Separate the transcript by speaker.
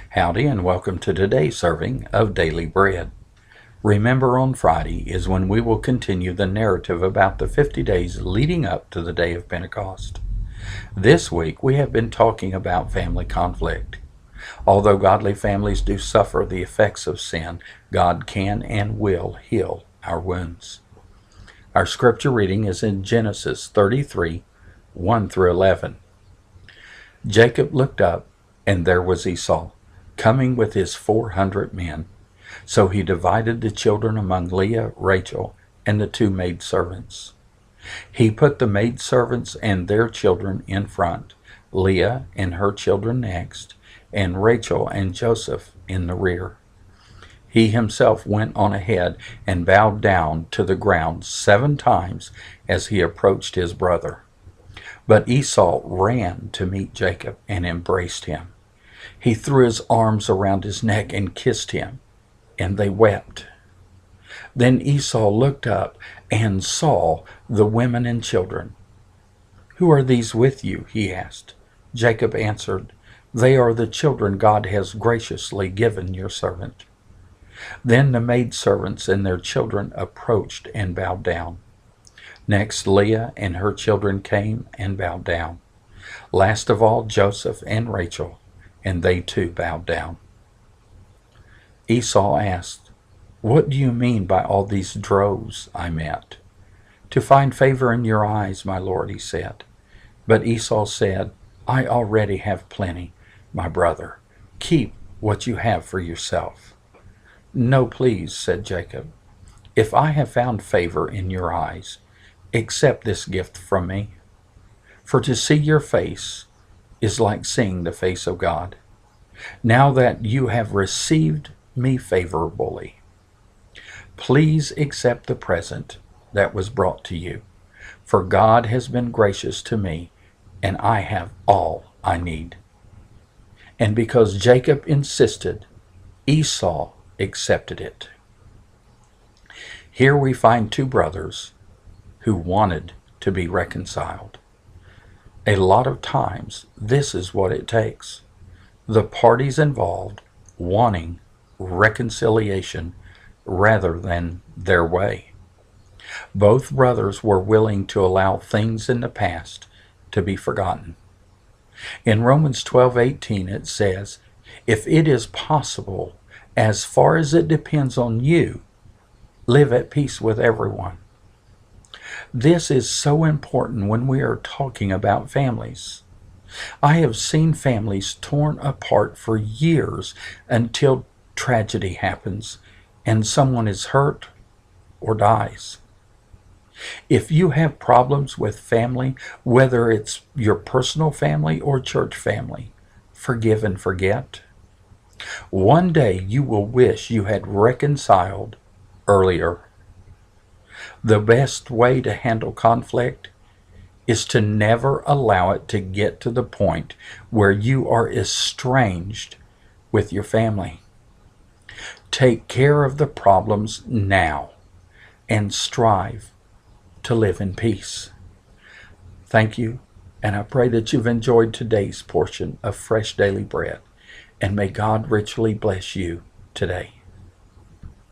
Speaker 1: Howdy and welcome to today's serving of Daily Bread. Remember, on Friday is when we will continue the narrative about the 50 days leading up to the day of Pentecost. This week we have been talking about family conflict. Although godly families do suffer the effects of sin, God can and will heal our wounds. Our scripture reading is in Genesis 33, 1 through 11. Jacob looked up, and there was Esau, coming with his 400 men. So he divided the children among Leah, Rachel, and the two maidservants. He put the maidservants and their children in front, Leah and her children next, and Rachel and Joseph in the rear. He himself went on ahead and bowed down to the ground 7 times as he approached his brother. But Esau ran to meet Jacob and embraced him. He threw his arms around his neck and kissed him, and they wept. Then Esau looked up and saw the women and children. "Who are these with you?" he asked. Jacob answered, "They are the children God has graciously given your servant." Then the maidservants and their children approached and bowed down. Next, Leah and her children came and bowed down. Last of all, Joseph and Rachel, and they too bowed down. Esau asked, "What do you mean by all these droves I met?" "To find favor in your eyes, my lord," he said. But Esau said, "I already have plenty, my brother. Keep what you have for yourself." "No, please," said Jacob. "If I have found favor in your eyes, accept this gift from me. For to see your face is like seeing the face of God. Now that you have received me favorably, please accept the present that was brought to you. For God has been gracious to me, and I have all I need." And because Jacob insisted, Esau accepted it. Here we find two brothers who wanted to be reconciled. A lot of times, this is what it takes. The parties involved wanting reconciliation rather than their way. Both brothers were willing to allow things in the past to be forgotten. In Romans 12:18 it says, "If it is possible, as far as it depends on you, live at peace with everyone." This is so important when we are talking about families. I have seen families torn apart for years until tragedy happens and someone is hurt or dies. If you have problems with family, whether it's your personal family or church family, forgive and forget. One day you will wish you had reconciled earlier. The best way to handle conflict is to never allow it to get to the point where you are estranged with your family. Take care of the problems now and strive to live in peace. Thank you, and I pray that you've enjoyed today's portion of Fresh Daily Bread, and may God richly bless you today.